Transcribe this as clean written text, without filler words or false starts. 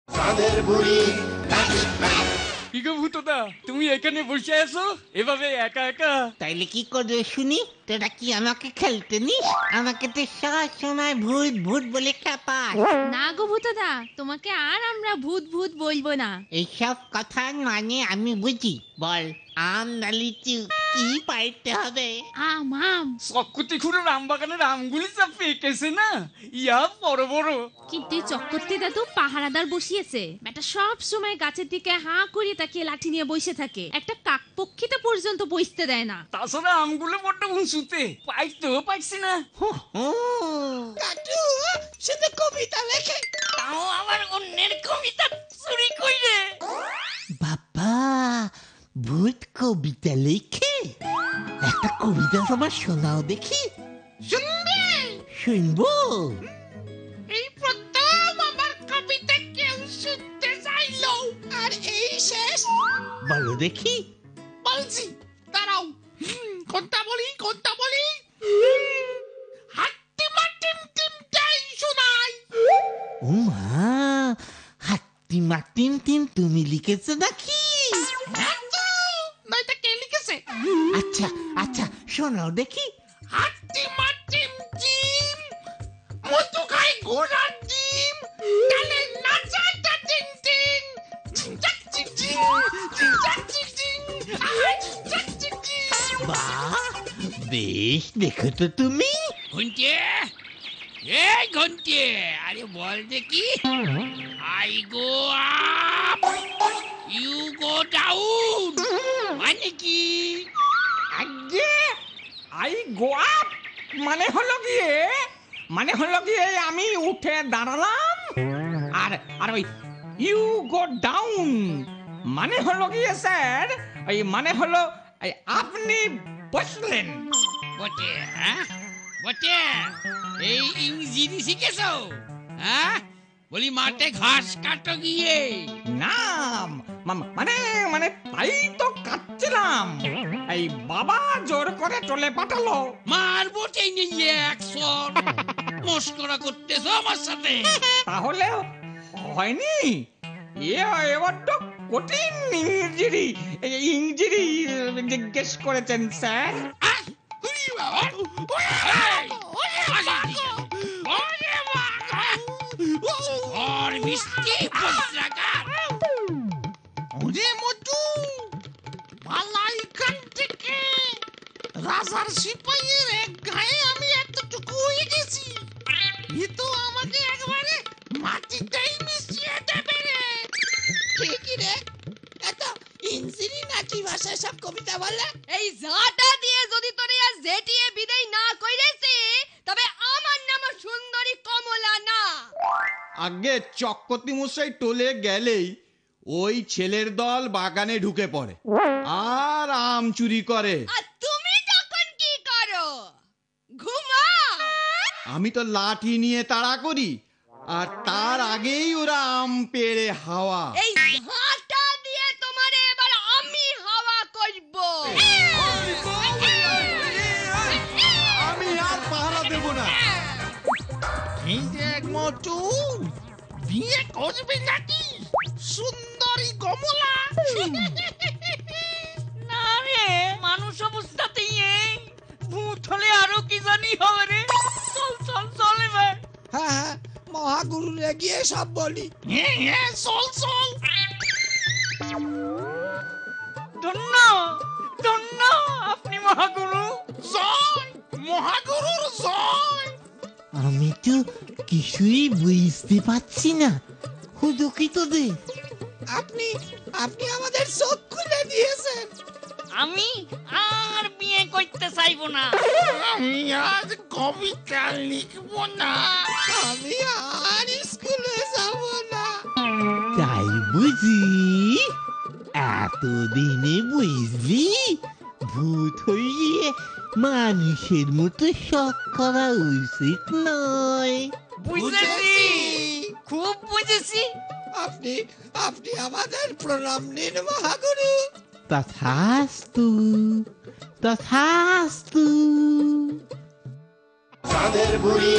চাঁদের বুড়ি কি গো ভূতদা, তুমি এখানে বসে আছো এভাবে একা একা? তাইলে কি করবে শুনি? তোরা কি আমাকে খেলতে নিস? আমাকে তো সব সময় ভূত ভূত বলে খেপাস। না গো ভূতদা, তোমাকে আর আমরা ভূত ভূত বলবো না। এইসব কথার মানে আমি বুঝি। বল, আম না লিচু, কি পাইতে হবে? আম আম। চক্কতি খুঁড়ো আমবাগানের আমগুলি যা পেকেছে না, ইয়া বড় বড়। কিন্তু চক্করটি দাদু পাহারাদার বসিয়েছে। বেটা সব সময় গাছের দিকে হাঁ করে তাকিয়ে লাঠি নিয়ে বসে থাকে। একটা কাকপক্ষীতে পর্যন্ত বসতে দেয় না। তাছাড়া আমগুলো বড্ড উঁচুতে, পাইতেও পারছি না। দাদু শুধু কবিতা লেখে, তাও আবার অন্যের কবিতা চুরি কইরে। বাবা ভূত কবিতা লেখে? একটা কবিতা তোমার শোনাও দেখি। শুনবে? শুনবো। এই প্রথম আমার কবিতা কেউ শুনতে চাইলো, আর এই শেষ। বলো দেখি। বলছি, দাঁড়াও। কোনটা বলি? হাট্টিমা টিম টিম টাই শোনাই। ও মা, হাট্টিমা টিম টিম তুমি লিখেছো নাকি? নয়টা কে লিখেছে? আচ্ছা আচ্ছা শোনাও দেখি। হাট্টিমা টিম টিম মধু খায় ঘোড়ার ডিম, তালে নাচায় টা টিং টিং, ঝিংচাক ঝিং ঝিং, ঝিংচাক ঝিং ঝিং, আহা ঝিংচাক ঝিং ঝিং। বাহ, বেশ দেখেছো তুমি। ঘন্টে, এই ঘন্টে, আরে বল দেখি। I go up, you go down, মানে কি? আগে আই গো আপ মানে হলো গিয়ে আমি উঠে দাঁড়ালাম, আর আর ওই ইউ গো ডাউন মানে হলো গিয়ে স্যার, ওই মানে হলো এই আপনি বসলেন। বটে, হ্যাঁ বটে, এই ইংরেজি শিখেছো? হ্যাঁ, বলি মাঠে ঘাস কাটো গিয়ে। না মানে মানে তাই তো কাটছিলাম, এই বাবা জোর করে টলে পাঠালো। মারবো টেনে একশন, মস্করা করতেছো আমার সাথে। তাহলে হয়নি? এবার তো কঠিন ইংরেজি জিজ্ঞেস করেছেন স্যার। আহ, উরি বাবা, এই, আসি দিকে। ওরে বাবা, ওর মিষ্টি বজ্রাকার। ওরে মধু, পালা এখান থেকে। রাজার সিপাহীর এক গায়ে আমি এতটুকু হয়ে গেছি, এ তো আমাকে একবারে মাটিতেই মিশিয়ে দেবে রে। ঠিকই রে, এত ইঞ্জিনি নাকি ভাষায় সব কবিতা বলে? এই ঝাঁটা দিয়ে যদি তোরে আর জেটিয়ে বিদায় না কইরেছে, তবে আমার নাম সুন্দরী কমলা না। আগে চক্কতি মশাই টলে গেলেই ওই ছেলের দল বাগানে ঢুকে পড়ে আর আম চুরি করে। আর তুমি তখন কি করো? ঘুমা? আমি তো লাঠি নিয়ে তাড়া করি, আর তার আগেই ওরা আম পেড়ে হাওয়া। এই ঝাঁটা দিয়ে তোমারে এবার আমি হাওয়া করব। আমি আর পাহারা দেব না। এই দেখ মটু, বিয়ে করবি নাকি সুন্দরী কমলা? না রে, মানুষ অবস্থাতেই ভূত হলে আরো কি জানি হবে রে। চল এবার। হ্যাঁ, মহাগুরুরে গিয়ে সব বলি। হ্যাঁ, চল। ধন্য আপনি মহাগুরু। জয় মহাগুরুর জয়। আমি তো কিছুই বুঝতে পারছি না, হুদুকি তোদের। আপনি আমাদের চোখ খুলে দিয়েছেন। আমি আর বিয়ে করতে চাইবো না। আমি আজ কবিতা লিখবো না। আমি আর স্কুলে যাব না। তাই বুঝি? এতদিনে বুঝলি ভূত হয়ে মানুষের মতো শখ করা উচিত নয়। বুঝেছি, খুব বুঝেছি। আপনি আমাদের প্রণাম নিন মহাগুরু। তথাস্তু তথাস্তু। চাঁদের বুড়ি